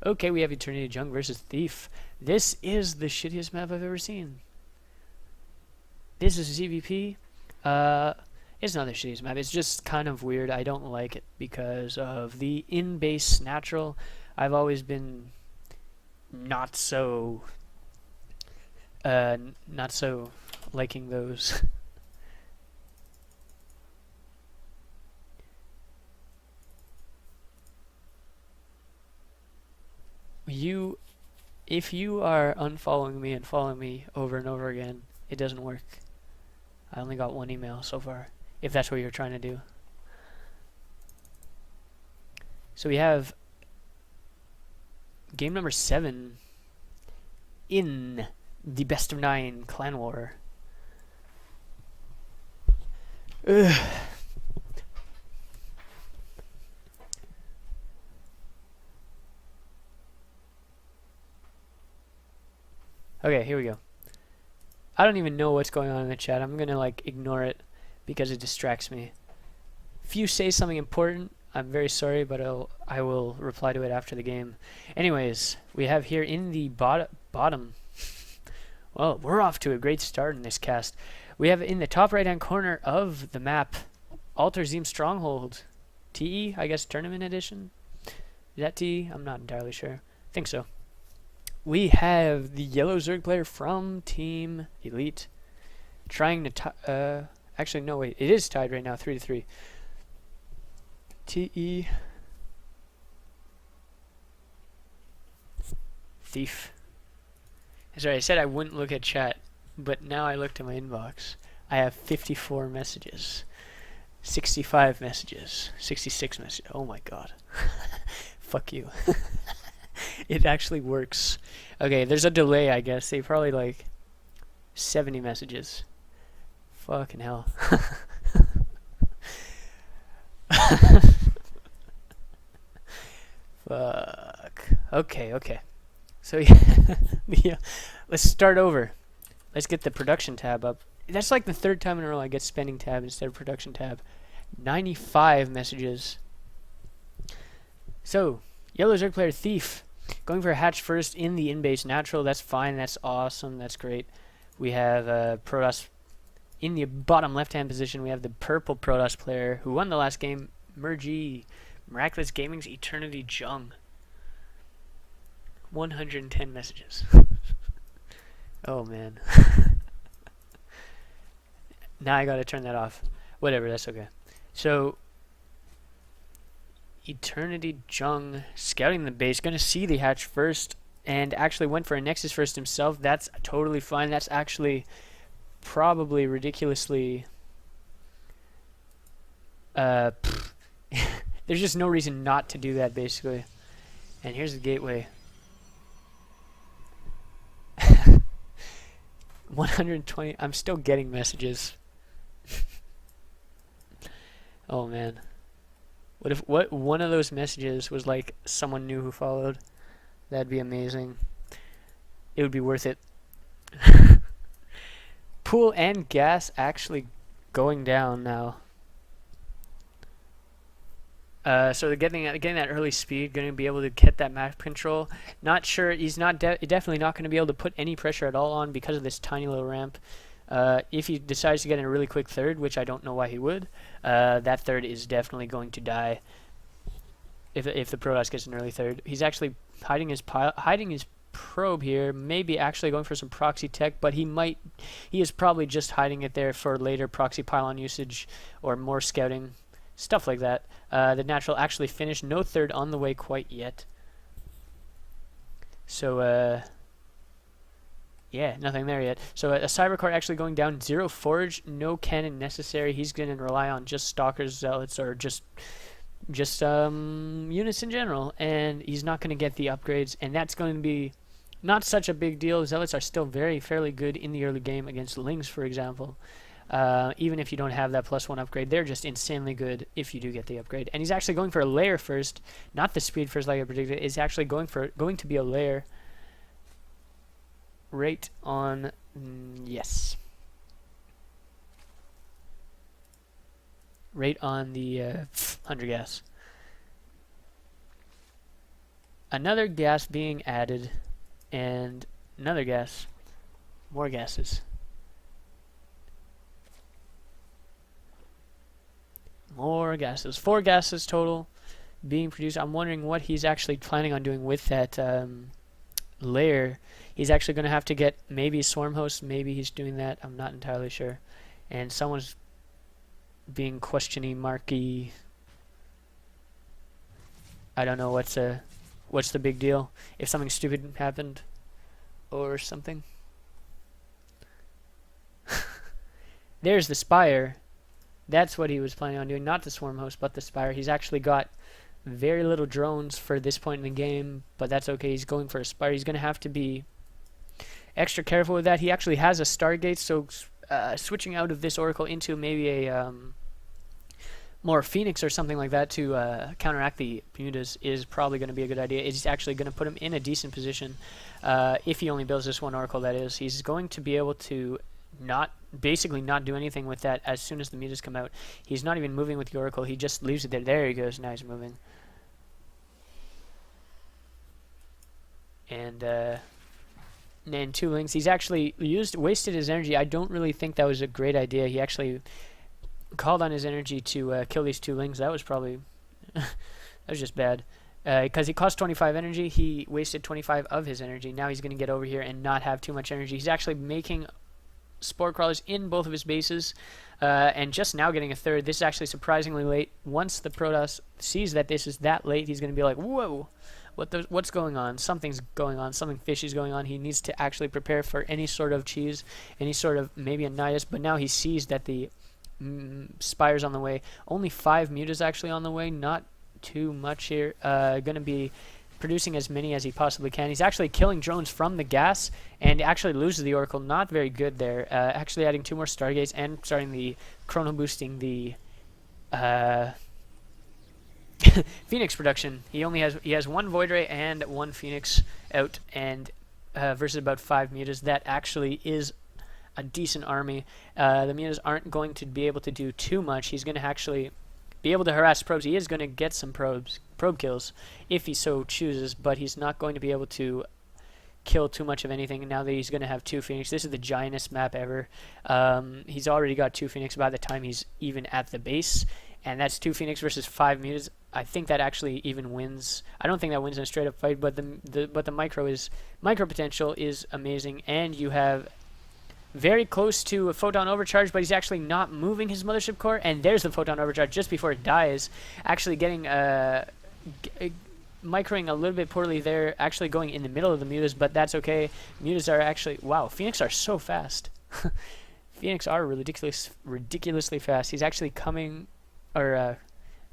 Okay, we have Eternity Junk versus Thief. This is the shittiest map I've ever seen. This is CVP. It's not the shittiest map. It's just kind of weird. I don't like it because of the in-base natural. I've always been not so not so liking those. If you are unfollowing me and following me over and over again, it doesn't work. I only got one email so far, if that's what you're trying to do. So we have game number 7 in the best of 9 clan war. Ugh. Okay, here we go. I don't even know what's going on in the chat. I'm gonna like ignore it because it distracts me. If you say something important, I'm very sorry, but I will reply to it after the game. Anyways, we have here in the bottom. Well, we're off to a great start in this cast. We have in the top right-hand corner of the map, Alter Zim Stronghold. TE, I guess Tournament Edition? Is that TE? I'm not entirely sure. I think so. We have the yellow Zerg player from Team Elite trying to actually no wait, it is tied right now 3-3. TE Thief. Sorry, I said I wouldn't look at chat, but now I looked at my inbox. I have 54 messages. 65 messages. 66 messages. Oh my god. Fuck you. It actually works. Okay, there's a delay, I guess. They probably like 70 messages. Fucking hell. Fuck. Okay. So yeah, let's start over. Let's get the production tab up. That's like the 3rd time in a row I get spending tab instead of production tab. 95 messages. So, yellow Zerg player Thief. Going for a hatch first in the in-base natural. That's fine. That's awesome. That's great. We have Protoss in the bottom left-hand position. We have the purple Protoss player who won the last game. MirG. Miraculous Gaming's Eternity Jung. 110 messages. Oh, man. Now I gotta turn that off. Whatever, that's okay. So, Eternity Jung scouting the base, gonna see the hatch first, and actually went for a Nexus first himself. That's totally fine. That's actually probably ridiculously there's just no reason not to do that, basically. And here's the gateway. 120. I'm still getting messages. Oh man. What one of those messages was like someone new who followed? That'd be amazing. It would be worth it. Pool and gas actually going down now. So they're getting that early speed, going to be able to get that map control. Not sure, he's definitely not going to be able to put any pressure at all on because of this tiny little ramp. If he decides to get in a really quick third, which I don't know why he would, that third is definitely going to die. If the Protoss gets an early third, he's actually hiding his probe here, maybe actually going for some proxy tech, but he is probably just hiding it there for later proxy pylon usage or more scouting. Stuff like that. The natural actually finished. No third on the way quite yet. So, yeah, nothing there yet. So a Cybercar actually going down. 0 forge, no cannon necessary. He's going to rely on just stalkers, zealots, or just units in general. And he's not going to get the upgrades. And that's going to be not such a big deal. Zealots are still fairly good in the early game against Lings, for example. Even if you don't have that +1 upgrade, they're just insanely good if you do get the upgrade. And he's actually going for a layer first, not the speed first like I predicted. Is actually going to be a layer right on yes, right on the 100 gas. Another gas being added, and another gas. More gases. More gases. 4 gases total being produced. I'm wondering what he's actually planning on doing with that layer. He's actually going to have to get maybe a swarm host. Maybe he's doing that. I'm not entirely sure. And someone's being questioning marky. I don't know what's the big deal. If something stupid happened or something. There's the spire. That's what he was planning on doing. Not the swarm host, but the spire. He's actually got very little drones for this point in the game, but that's okay. He's going for a spire. He's going to have to be extra careful with that. He actually has a Stargate, so switching out of this Oracle into maybe a more Phoenix or something like that to counteract the mutas is probably going to be a good idea. It's actually going to put him in a decent position if he only builds this one Oracle, that is. He's going to be able to basically not do anything with that as soon as the mutas come out. He's not even moving with the Oracle. He just leaves it there. There he goes. Now he's moving. And then 2 links. He's actually wasted his energy. I don't really think that was a great idea. He actually called on his energy to kill these 2 lings. That was probably that was just bad. Because he cost 25 energy, he wasted 25 of his energy. Now he's going to get over here and not have too much energy. He's actually making spore crawlers in both of his bases, and just now getting a 3rd. This is actually surprisingly late. Once the Protoss sees that this is that late, he's going to be like, whoa, what's going on? Something's going on. Something fishy's going on. He needs to actually prepare for any sort of cheese, any sort of maybe a Nidus, but now he sees that the Spire's on the way. Only 5 mutas actually on the way. Not too much here. Going to be producing as many as he possibly can. He's actually killing drones from the gas and actually loses the Oracle. Not very good there. Actually adding 2 more Stargates and starting the chrono boosting the Phoenix production. He has 1 Void Ray and 1 Phoenix out, and versus about 5 mutas. That actually is a decent army. The mutas aren't going to be able to do too much. He's going to actually be able to harass probes. He is going to get some probe kills if he so chooses, but he's not going to be able to kill too much of anything. Now that he's going to have 2 Phoenix, this is the giantest map ever. He's already got 2 Phoenix by the time he's even at the base, and that's 2 Phoenix versus 5 mutas. I think that actually even wins. I don't think that wins in a straight up fight, but the micro potential is amazing, and you have very close to a photon overcharge, but he's actually not moving his mothership core, and there's the photon overcharge just before it dies. Actually getting microing a little bit poorly there, actually going in the middle of the mutas, but that's okay. Mutas are actually, wow, Phoenix are so fast. Phoenix are ridiculously fast. He's actually coming, or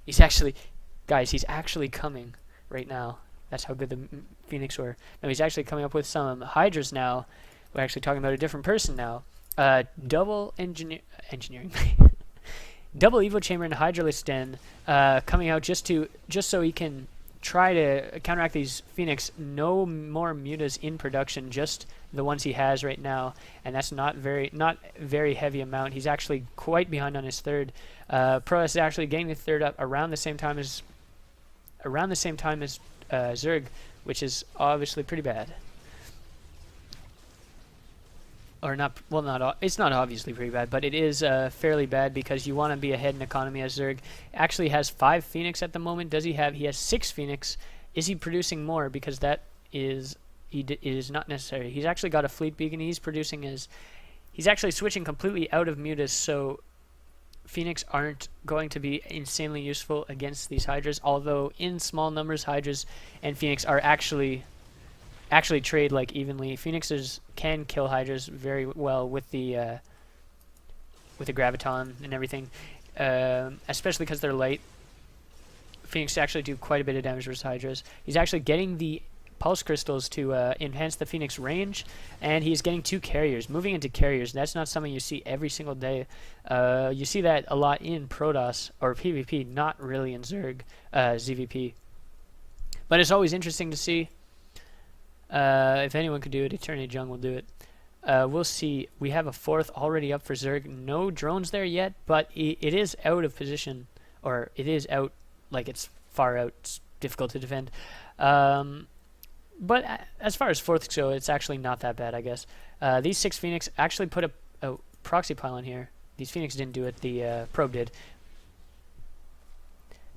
he's actually coming right now. That's how good the Phoenix were. No, he's actually coming up with some Hydras now. We're actually talking about a different person now. Double engineering. Double Evo Chamber and Hydraless Den coming out just so he can try to counteract these Phoenix. No more mutas in production, just the ones he has right now, and that's not very heavy amount. He's actually quite behind on his 3rd. Protoss is actually getting the 3rd up around the same time as Zerg, which is obviously pretty bad. Or not, well, it's not obviously pretty bad, but it is fairly bad because you want to be ahead in economy as Zerg. Actually has 5 Phoenix at the moment. He has 6 Phoenix. Is he producing more? Because that is, it is not necessary. He's actually got a fleet beacon. He's actually switching completely out of mutas, so Phoenix aren't going to be insanely useful against these Hydras, although in small numbers Hydras and Phoenix are actually trade like evenly. Phoenixes can kill Hydras very well with the graviton and everything, especially because they're light. Phoenix actually do quite a bit of damage versus Hydras. He's actually getting the pulse crystals to enhance the Phoenix range, and he's getting 2 carriers, moving into carriers. That's not something you see every single day. You see that a lot in Protoss or PvP, not really in Zerg, ZVP. But it's always interesting to see. If anyone could do it, Eternity Jung will do it. We'll see. We have a 4th already up for Zerg. No drones there yet, but it is out of position, or it is out, like it's far out. It's difficult to defend. But as far as fourths go, it's actually not that bad, I guess. These 6 Phoenix actually put a proxy pylon here. These Phoenix didn't do it, the probe did.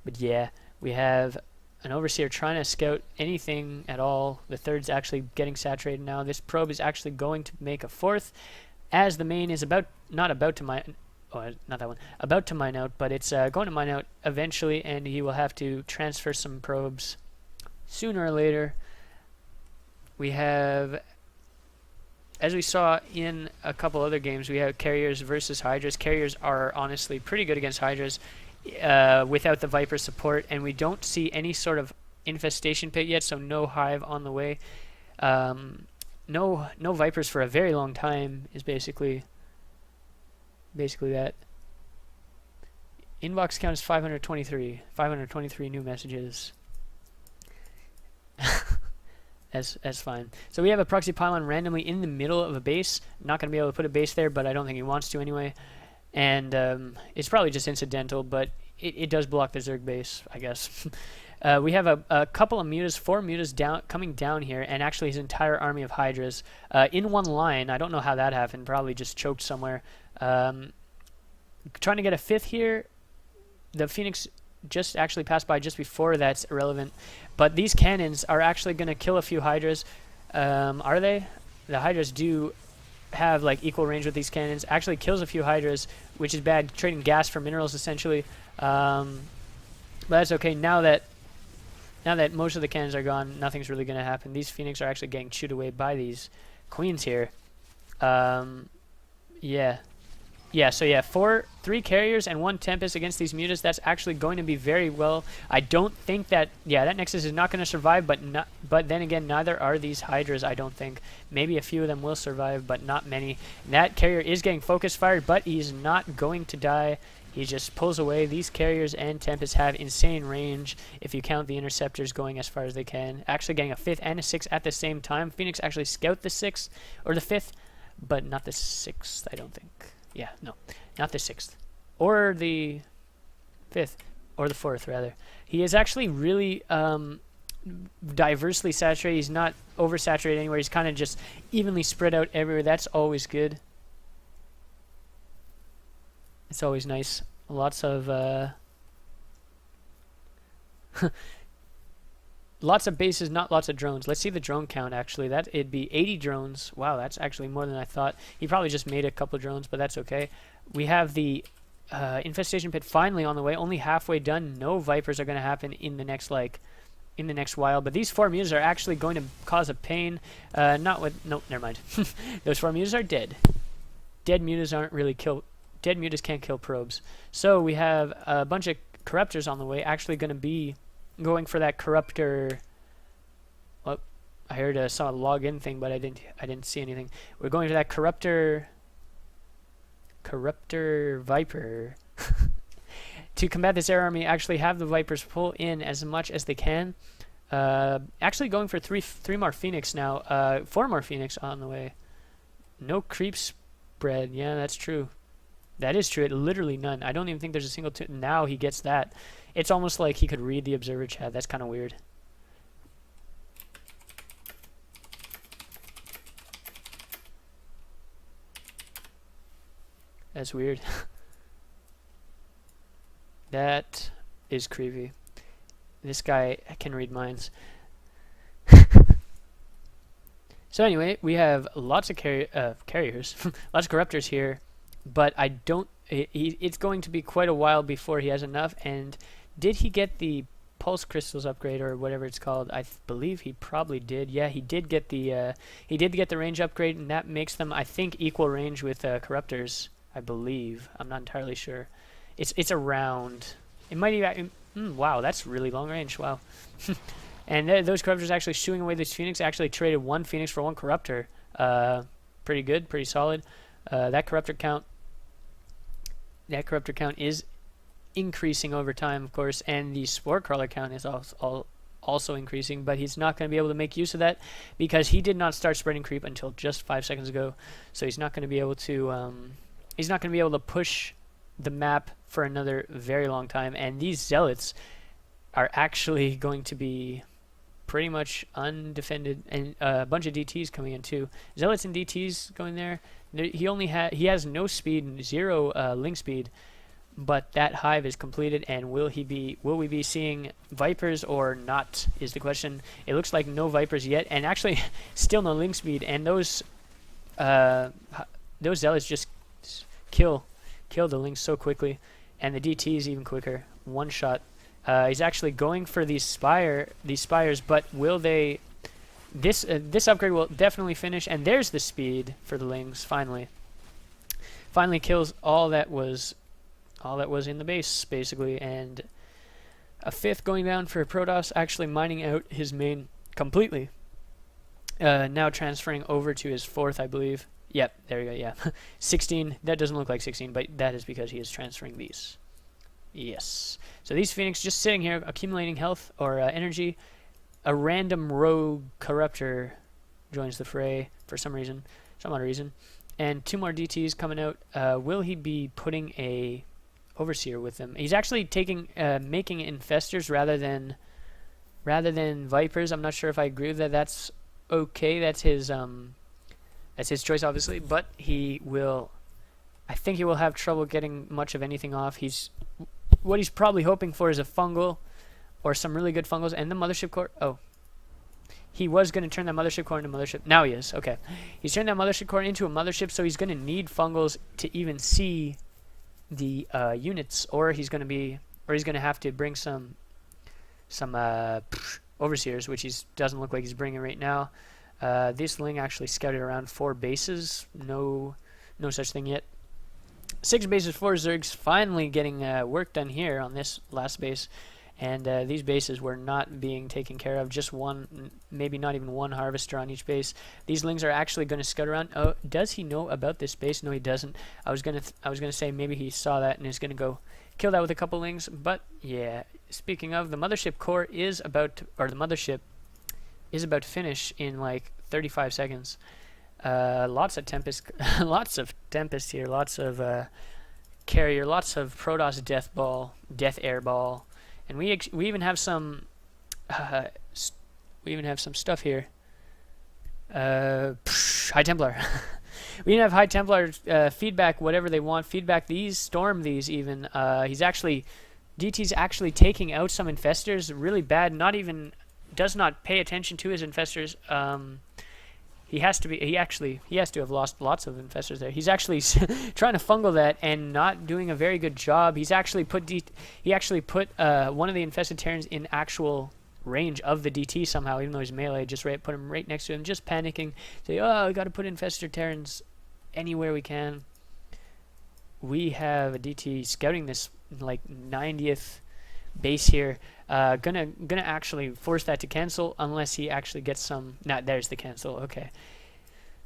But yeah, we have an Overseer trying to scout anything at all. The third's actually getting saturated now. This probe is actually going to make a 4th, as the main is about to mine. Oh, not that one. About to mine out, but it's going to mine out eventually, and he will have to transfer some probes sooner or later. We have, as we saw in a couple other games, we have carriers versus hydras. Carriers are honestly pretty good against hydras without the Viper support, and we don't see any sort of infestation pit yet, so no hive on the way. No Vipers for a very long time is basically that. Inbox count is 523. 523 new messages. As fine. So we have a proxy pylon randomly in the middle of a base. Not going to be able to put a base there, but I don't think he wants to anyway. And it's probably just incidental, but it does block the Zerg base, I guess. We have a couple of mutas, 4 mutas coming down here, and actually his entire army of hydras in one line. I don't know how that happened. Probably just choked somewhere. Trying to get a 5th here. The Phoenix just actually passed by just before. That's irrelevant. But these cannons are actually going to kill a few hydras. Are they? The hydras do have like equal range with these cannons. Actually kills a few hydras, which is bad. Trading gas for minerals essentially. But that's okay. Now that most of the cannons are gone, nothing's really going to happen. These Phoenix are actually getting chewed away by these queens here. Yeah, so yeah, 3 carriers and 1 Tempest against these mutas. That's actually going to be very well. I don't think that, yeah, that Nexus is not going to survive, but then again, neither are these Hydras, I don't think. Maybe a few of them will survive, but not many. And that carrier is getting focus fired, but he's not going to die. He just pulls away. These carriers and Tempest have insane range if you count the interceptors going as far as they can. Actually getting a 5th and a 6th at the same time. Phoenix actually scout the 6th, or the 5th, but not the 6th, I don't think. Yeah, no, not the 6th. Or the 5th. Or the 4th, rather. He is actually really diversely saturated. He's not oversaturated anywhere. He's kind of just evenly spread out everywhere. That's always good. It's always nice. Lots of lots of bases, not lots of drones. Let's see the drone count, actually. It'd be 80 drones. Wow, that's actually more than I thought. He probably just made a couple of drones, but that's okay. We have the infestation pit finally on the way. Only halfway done. No Vipers are going to happen in the next, while. But these 4 mutas are actually going to cause a pain. Nope, never mind. Those 4 mutas are dead. Dead mutas aren't really Dead mutas can't kill probes. So we have a bunch of corruptors on the way, actually going to be going for that corruptor. Well, I heard saw a login thing, but I didn't see anything. We're going to that corruptor Viper. To combat this air army, actually have the Vipers pull in as much as they can. Actually going for three more Phoenix now. 4 more Phoenix on the way. No creep spread. Yeah, that's true. That is true. Literally none. I don't even think there's a single... Now he gets that. It's almost like he could read the observer chat. That's kind of weird. That's weird. That is creepy. This guy can read minds. So anyway, we have lots of carriers. Lots of corruptors here. But I don't... It's going to be quite a while before he has enough. And did he get the pulse crystals upgrade or whatever it's called? I believe he probably did. Yeah, he did get the range upgrade, and that makes them, I think, equal range with corruptors. I believe. I'm not entirely sure. It's around. It might even... wow, that's really long range. Wow. And those corruptors actually shooing away this Phoenix. Actually traded 1 Phoenix for 1 corruptor. Pretty good. Pretty solid. That corruptor count is increasing over time, of course, and the spore crawler count is also increasing, but he's not going to be able to make use of that because he did not start spreading creep until just 5 seconds ago. So he's not going to be able to push the map for another very long time. And these zealots, are actually going to be pretty much undefended, and a bunch of DTs coming in too. Zealots and DTs going there. He has no speed and 0 link speed, but that hive is completed. And will we be seeing vipers or not is the question. It looks like no vipers yet, and actually still no link speed. And those zealots just kill the links so quickly, and the DTs even quicker. One shot. He's actually going for these spires, but will they? This upgrade will definitely finish, and there's the speed for the lings. Finally kills all that was in the base basically, and a 5th going down for Protoss, actually mining out his main completely. Now transferring over to his 4th, I believe. Yep, there we go. Yeah, 16. That doesn't look like 16, but that is because he is transferring these. Yes. So these Phoenix just sitting here accumulating health or energy. A random rogue corruptor joins the fray for some other reason. And 2 more DTs coming out. Will he be putting a overseer with him? He's actually making infestors rather than vipers. I'm not sure if I agree with that. That's okay. That's his choice, obviously. But I think he will have trouble getting much of anything off. What he's probably hoping for is a fungal or some really good fungals, and the mothership core. Oh, he was going to turn that mothership core into mothership. Now he is. Okay, he's turned that mothership core into a mothership, so he's going to need fungals to even see the units, or he's going to have to bring some overseers, which he doesn't look like he's bringing right now. This Ling actually scouted around 4 bases. No such thing yet. 6 bases for Zergs, finally getting work done here on this last base, and these bases were not being taken care of. Just one, maybe not even one harvester on each base. These Lings are actually going to scout around. Oh, does he know about this base? No, he doesn't. I was gonna say maybe he saw that and is gonna go kill that with a couple Lings. But yeah, speaking of, the mothership core is about to, or the mothership is about to finish in like 35 seconds. Lots of Tempest here, lots of carrier, lots of Protoss Death Air Ball, and we even have some stuff here. High Templar. We even have High Templar feedback whatever they want. Feedback these, storm these even. DT's actually taking out some infestors really bad. Does not pay attention to his infestors. He has to have lost lots of infestors there. He's actually trying to fungal that and not doing a very good job. He's actually put one of the infested Terrans in actual range of the DT somehow, even though he's melee. Just put him right next to him, just panicking. Say, oh, we got to put infested Terrans anywhere we can. We have a DT scouting this like 90th base here. Gonna actually force that to cancel unless he actually gets some. There's the cancel. Okay.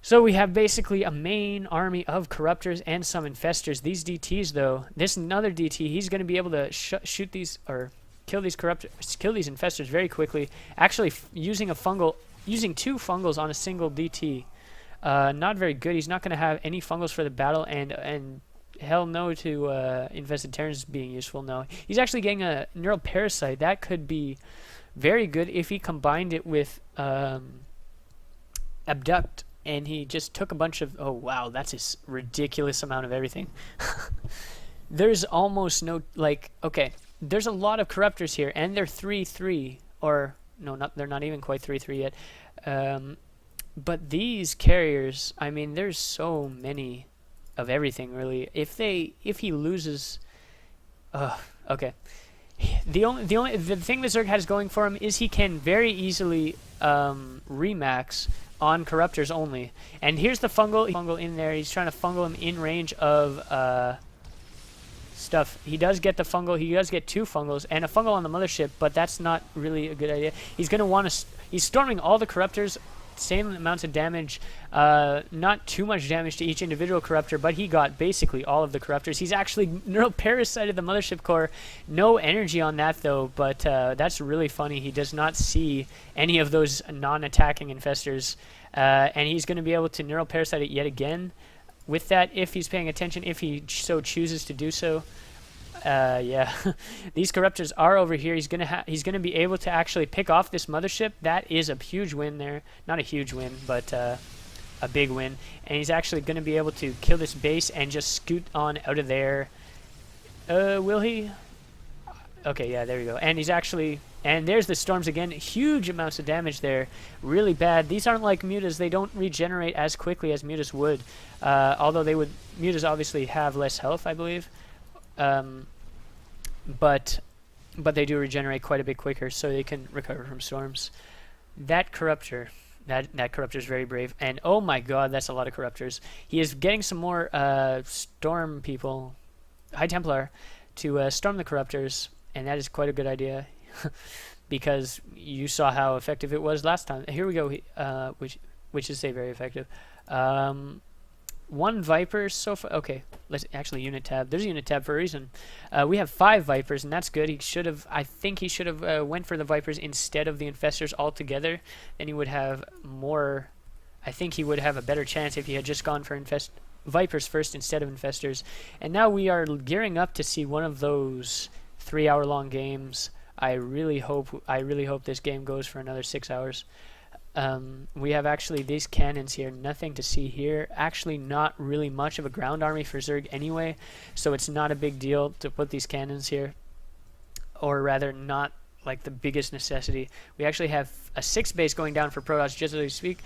So we have basically a main army of corruptors and some infestors. These DTs though, this another DT, he's gonna be able to shoot these or kill these infestors very quickly. Actually using 2 fungals on a single DT. Not very good. He's not gonna have any fungals for the battle, and hell no to infested Terrans being useful. No, he's actually getting a neural parasite. That could be very good if he combined it with abduct, and he just took a bunch of. Oh wow, that's a ridiculous amount of everything. There's almost no okay. There's a lot of corruptors here, and they're 3/3, or no, they're not even quite 3/3 yet. But these carriers, I mean, there's so many of everything really. If he loses, okay. The thing that Zerg has going for him is he can very easily remax on corruptors only. And here's the fungal in there. He's trying to fungal him in range of stuff. He does get the fungal. He does get 2 fungals and a fungal on the mothership, but that's not really a good idea. He's gonna want to. He's storming all the corruptors. Same amounts of damage, not too much damage to each individual corruptor, but he got basically all of the corruptors. He's actually neural parasited the mothership core. No energy on that though, but that's really funny. He does not see any of those non-attacking infestors, and he's going to be able to neural parasite it yet again with that if he's paying attention, if he so chooses to do so. Yeah, these corruptors are over here. He's gonna be able to actually pick off this mothership. That is a huge win there. Not a huge win, but a big win. And he's actually gonna be able to kill this base and just scoot on out of there. Will he? Okay, yeah, there we go. And he's actually, and there's the storms again. Huge amounts of damage there. Really bad. These aren't like mutas. They don't regenerate as quickly as mutas would. Although they would, mutas obviously have less health, I believe. But they do regenerate quite a bit quicker, so they can recover from storms. That corruptor, that corruptor is very brave. And oh my god, that's a lot of corruptors. He is getting some more storm people, High Templar, to storm the corruptors. And that is quite a good idea, because you saw how effective it was last time. Here we go, which is say very effective. One Viper so far. Okay, let's actually unit tab. There's a unit tab for a reason. We have 5 Vipers, and that's good. He should have. I think he should have went for the Vipers instead of the Infestors altogether. Then he would have more. I think he would have a better chance if he had just gone for Vipers first instead of Infestors. And now we are gearing up to see one of those 3-hour-long games. I really hope this game goes for another 6 hours. We have actually these cannons here. Nothing to see here. Actually, not really much of a ground army for Zerg anyway, so it's not a big deal to put these cannons here, or rather, not like the biggest necessity. We actually have a 6 base going down for Protoss just as we speak.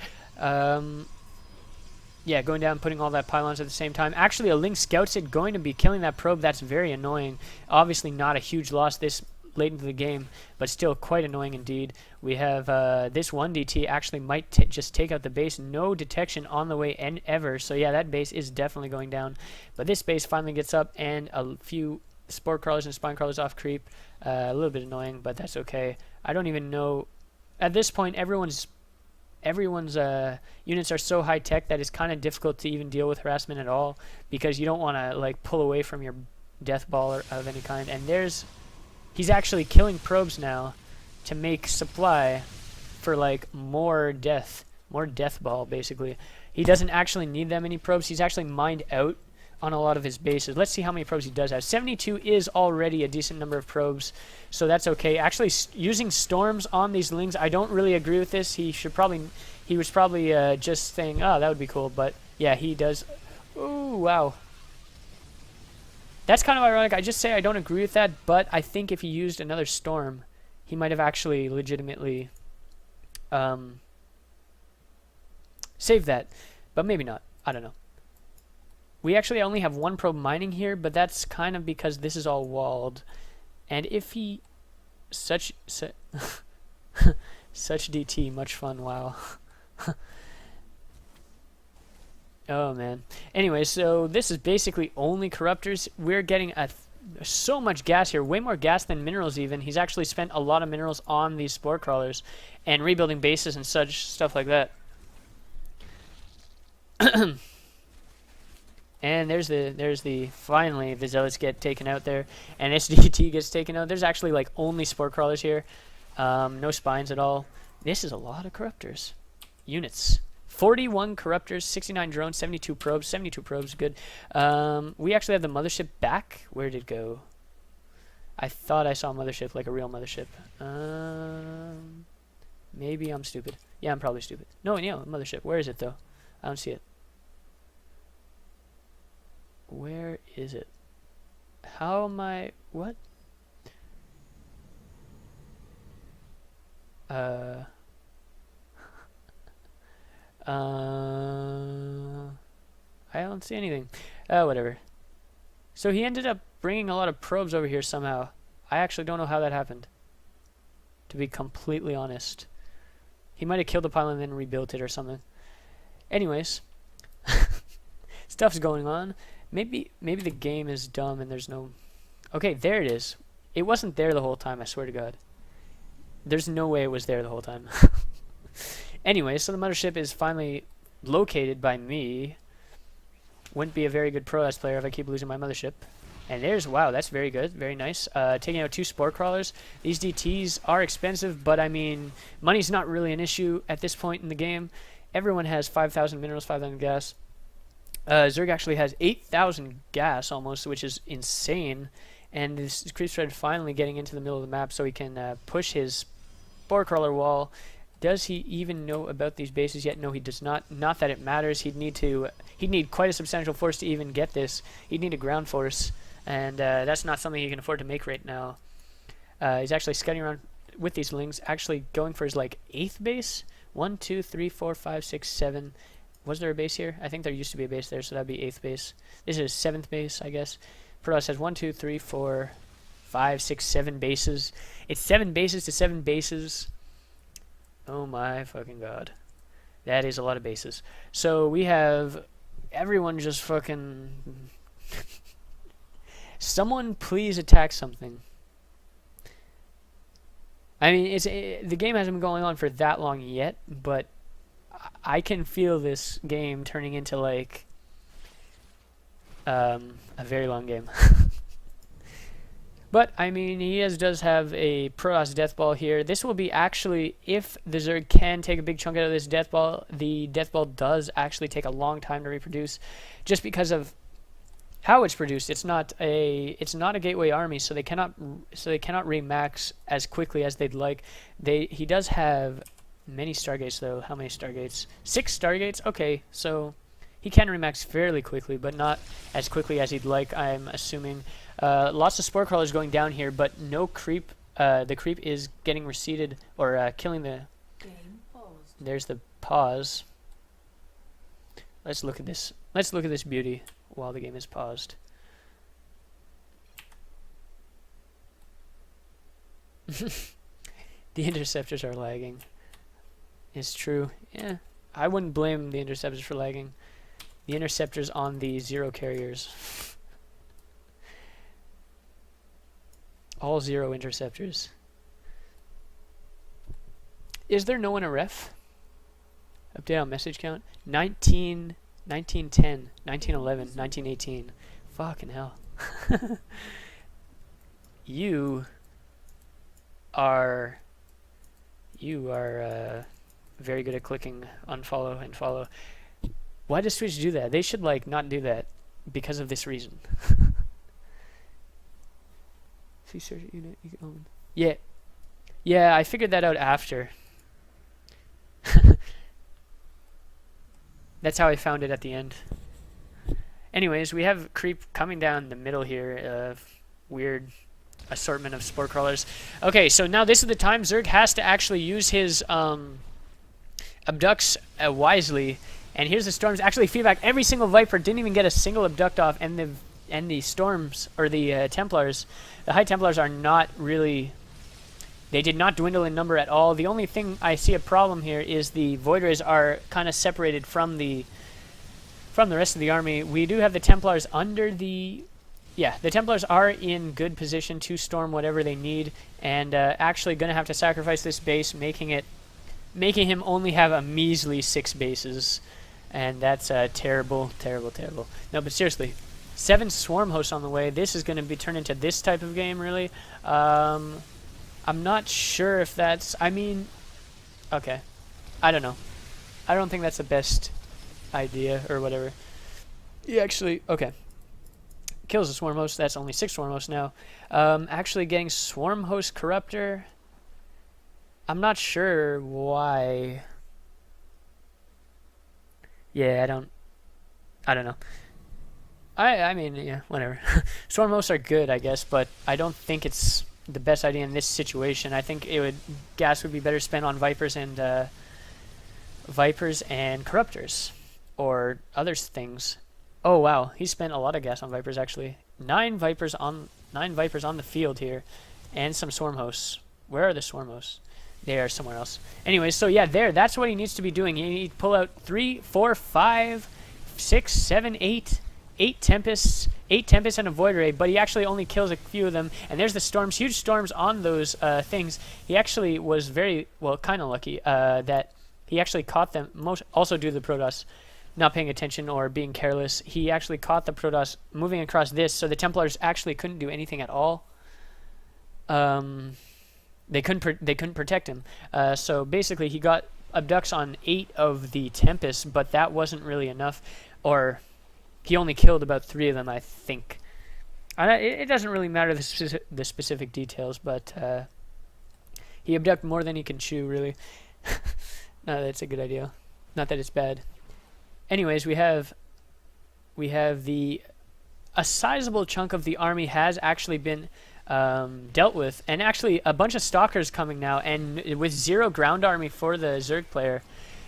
Yeah, going down, putting all that pylons at the same time. Actually, a Link scouts it, going to be killing that probe. That's very annoying. Obviously not a huge loss this late into the game, but still quite annoying indeed. We have this 1DT actually might just take out the base. No detection on the way ever. So yeah, that base is definitely going down. But this base finally gets up, and a few spore crawlers and spine crawlers off creep. A little bit annoying, but that's okay. I don't even know. At this point, everyone's units are so high tech that it's kind of difficult to even deal with harassment at all, because you don't want to like pull away from your death ball or of any kind. And he's actually killing probes now to make supply for like more death ball basically. He doesn't actually need that many probes. He's actually mined out on a lot of his bases. Let's see how many probes he does have. 72 is already a decent number of probes, so that's okay. Actually, using storms on these lings, I don't really agree with this. He was probably just saying, oh, that would be cool, but yeah, he does. Ooh, wow. That's kind of ironic. I just say I don't agree with that, but I think if he used another storm, he might have actually legitimately saved that, but maybe not. I don't know. We actually only have 1 probe mining here, but that's kind of because this is all walled. And if he... Such DT, much fun, wow. Oh, man. Anyway, so this is basically only corruptors. We're getting so much gas here, way more gas than minerals even. He's actually spent a lot of minerals on these spore crawlers and rebuilding bases and such stuff like that. And finally the zealots get taken out there, and SDT gets taken out. There's actually like only spore crawlers here, no spines at all. This is a lot of corruptors. Units, 41 corruptors, 69 drones, 72 probes. 72 probes, good. We actually have the mothership back. Where did it go? I thought I saw a mothership, like a real mothership. Maybe I'm stupid. Yeah, I'm probably stupid. No, yeah, mothership. Where is it though? I don't see it. Where is it? How am I... What? I don't see anything. Whatever. So he ended up bringing a lot of probes over here somehow. I actually don't know how that happened, to be completely honest. He might have killed the pylon and then rebuilt it or something. Anyways. Stuff's going on. Maybe the game is dumb and there's no... Okay, there it is. It wasn't there the whole time, I swear to God. There's no way it was there the whole time. Anyway, so the mothership is finally located by me. Wouldn't be a very good Pro-S player if I keep losing my mothership. And there's... Wow, that's very good. Very nice. Taking out 2 spore crawlers. These DTs are expensive, but I mean, money's not really an issue at this point in the game. Everyone has 5,000 minerals, 5,000 gas. Zerg actually has 8,000 gas almost, which is insane. and this creep spread finally getting into the middle of the map so he can push his spore crawler wall. Does he even know about these bases yet? No, he does not. Not that it matters. He'd need quite a substantial force to even get this. He'd need a ground force, and that's not something he can afford to make right now. He's actually scouting around with these lings, actually going for his like 8th base. 1, 2, 3, 4, 5, 6, 7. Was there a base here? I think there used to be a base there, so that'd be 8th base. This is 7th base, I guess. Protoss has 1, 2, 3, 4, 5, 6, 7 bases. It's 7 bases to 7 bases. Oh my fucking god. That is a lot of bases. So we have everyone just fucking... Someone please attack something. I mean, the game hasn't been going on for that long yet, but I can feel this game turning into like a very long game. But, I mean, he does have a Protoss Death Ball here. This will be actually, if the Zerg can take a big chunk out of this Death Ball, the Death Ball does actually take a long time to reproduce, just because of how it's produced. It's not a gateway army, so they cannot remax as quickly as they'd like. He does have many Stargates, though. How many Stargates? 6 Stargates? Okay, so he can remax fairly quickly, but not as quickly as he'd like, I'm assuming. Lots of spore crawlers going down here, but no creep. The creep is getting receded, or killing the... Game paused. There's the pause. Let's look at this. Let's look at this beauty while the game is paused. The interceptors are lagging. It's true. Yeah, I wouldn't blame the interceptors for lagging. The interceptors on the 0 carriers. All 0 interceptors. Is there no one a ref? Update on message count. 19, 1910, 1911, 1918. Fucking hell. You are very good at clicking unfollow and follow. Why does Twitch do that? They should like not do that because of this reason. See search unit. Yeah. Yeah, I figured that out after. That's how I found it at the end. Anyways, we have creep coming down the middle here. Weird assortment of spore crawlers. Okay, so now this is the time Zerg has to actually use his abducts wisely. And here's the storms. Actually, feedback. Every single Viper didn't even get a single abduct off, and the storms, or the Templars, the High Templars are not really... They did not dwindle in number at all. The only thing I see a problem here is the Void Rays are kind of separated from the rest of the army. We do have the Templars under the... Yeah, the Templars are in good position to storm whatever they need, and actually going to have to sacrifice this base, making him only have a measly 6 bases. And that's terrible, terrible, terrible. No, but seriously, 7 swarm hosts on the way. This is going to be turned into this type of game, really. I'm not sure if that's... I mean... Okay. I don't know. I don't think that's the best idea, or whatever. Yeah, actually... Okay. Kills the swarm host. That's only 6 swarm hosts now. Actually getting swarm host corruptor... I'm not sure why... Yeah, I don't know. I mean, yeah, whatever. Swarm hosts are good, I guess, but I don't think it's the best idea in this situation. I think gas would be better spent on Vipers and Corruptors or other things. Oh wow, he spent a lot of gas on Vipers actually. 9 Vipers on the field here, and some swarm hosts. Where are the swarm hosts? They are somewhere else. Anyways, so yeah, that's what he needs to be doing. You need to pull out 3, 4, 5, 6, 7, 8 Tempests, 8 Tempests and a Void Ray, but he actually only kills a few of them. And there's the storms, huge storms on those things. He actually was very, well, kind of lucky that he actually caught them, also due to the Protoss not paying attention or being careless. He actually caught the Protoss moving across this, so the Templars actually couldn't do anything at all. They couldn't protect him. So basically, he got abducts on 8 of the Tempests, but that wasn't really enough. Or he only killed about 3 of them, I think. It doesn't really matter the specific details, but he abducted more than he can chew, really. No, that's a good idea. Not that it's bad. Anyways, we have a sizable chunk of the army has actually been dealt with, and actually a bunch of stalkers coming now, and with 0 ground army for the Zerg player,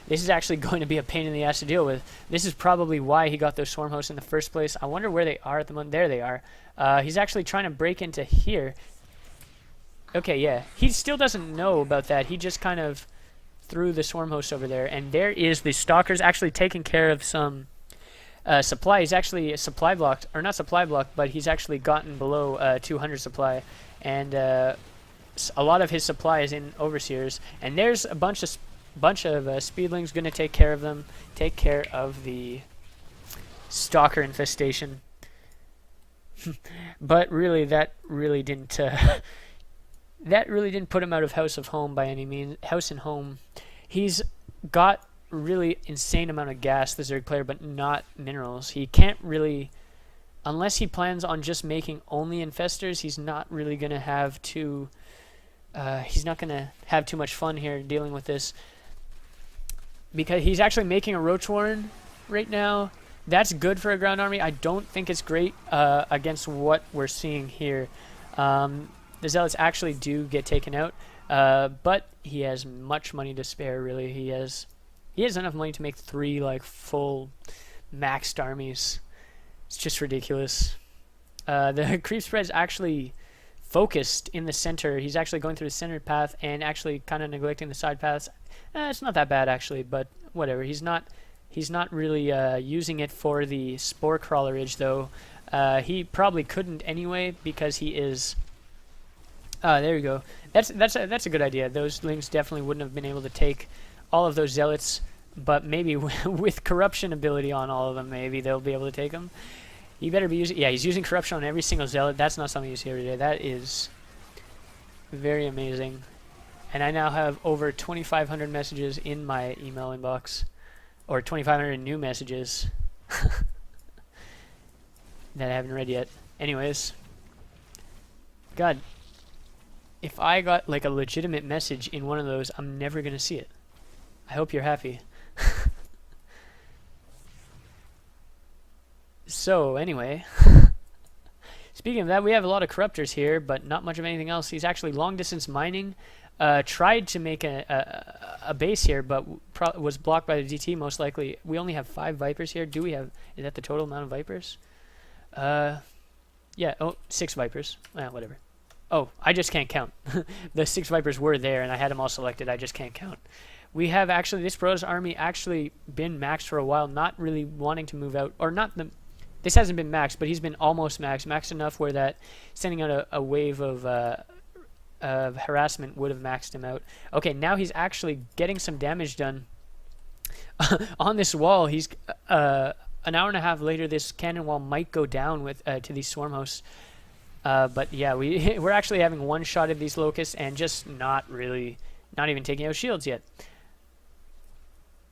this is actually going to be a pain in the ass to deal with. This is probably why he got those swarm hosts in the first place. I wonder where they are at the moment. There they are. He's actually trying to break into here. Okay, yeah. He still doesn't know about that. He just kind of threw the swarm host over there, and there is the stalkers actually taking care of some supply. He's actually supply blocked, or not supply blocked, but he's actually gotten below 200 supply, and a lot of his supply is in overseers. And there's a bunch of speedlings going to take care of them, take care of the stalker infestation. But really, that really didn't put him out of House of Home by any means. House and Home, he's got really insane amount of gas, the Zerg player, but not minerals. He can't really, unless he plans on just making only infestors, he's not really going to have too much fun here dealing with this, because he's actually making a Roach Warren right now. That's good for a ground army. I don't think it's great against what we're seeing here. The Zealots actually do get taken out, but he has much money to spare, really. He has enough money to make 3 like full maxed armies. It's just ridiculous. The creep spread is actually focused in the center. He's actually going through the center path and actually kind of neglecting the side paths. It's not that bad actually, but whatever. He's not really using it for the spore crawlerage though. He probably couldn't anyway because he is. There you go. That's a good idea. Those lings definitely wouldn't have been able to take all of those zealots, but maybe with corruption ability on all of them, maybe they'll be able to take them. He better be using. Yeah, he's using corruption on every single zealot. That's not something you see every day. That is very amazing. And I now have over 2,500 messages in my email inbox, or 2,500 new messages that I haven't read yet. Anyways, God, if I got like a legitimate message in one of those, I'm never gonna see it. I hope you're happy. So anyway, speaking of that, we have a lot of corruptors here, but not much of anything else. He's actually long distance mining. Tried to make a base here, but was blocked by the DT most likely. We only have 5 Vipers here. Do we have? Is that the total amount of Vipers? Yeah. Oh, 6 Vipers. Whatever. Oh, I just can't count. The 6 Vipers were there, and I had them all selected. I just can't count. We have actually this Protoss army actually been maxed for a while, not really wanting to move out, or not the. This hasn't been maxed, but he's been almost maxed enough where that sending out a wave of harassment would have maxed him out. Okay, now he's actually getting some damage done on this wall. He's an hour and a half later. This cannon wall might go down with to these swarm hosts. But yeah, we're actually having one shot at these locusts and just not even taking out shields yet.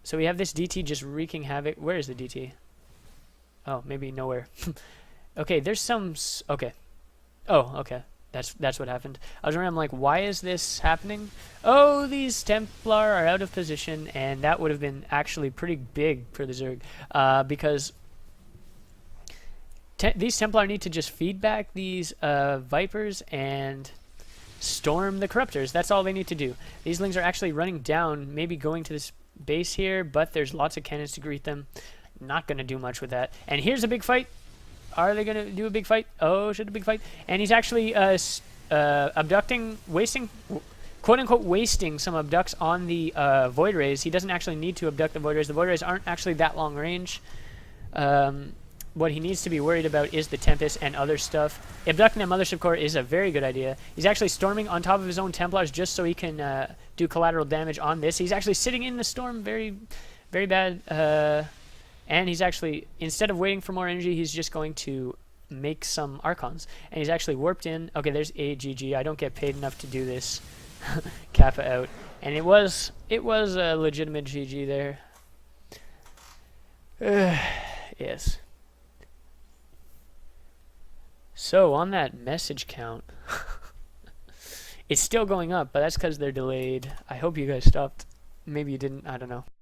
So we have this DT just wreaking havoc. Where is the DT? Oh, maybe nowhere. Okay, there's some. Okay. Oh, okay. That's what happened. I was wondering, I'm like, why is this happening? Oh, these Templar are out of position, and that would have been actually pretty big for the Zerg, because these Templar need to just feed back these Vipers and storm the Corruptors. That's all they need to do. These Lings are actually running down, maybe going to this base here, but there's lots of cannons to greet them. Not going to do much with that. And here's a big fight. Are they going to do a big fight? Oh, should a big fight? And he's actually abducting, wasting, quote-unquote, wasting some abducts on the Void Rays. He doesn't actually need to abduct the Void Rays. The Void Rays aren't actually that long range. What he needs to be worried about is the Tempest and other stuff. Abducting that Mothership Core is a very good idea. He's actually storming on top of his own Templars just so he can do collateral damage on this. He's actually sitting in the storm, very, very bad. And he's actually, instead of waiting for more energy, he's just going to make some Archons. And he's actually warped in. Okay, there's a GG. I don't get paid enough to do this. Kappa out. And it was a legitimate GG there. Yes. So on that message count, it's still going up, but that's because they're delayed. I hope you guys stopped. Maybe you didn't. I don't know.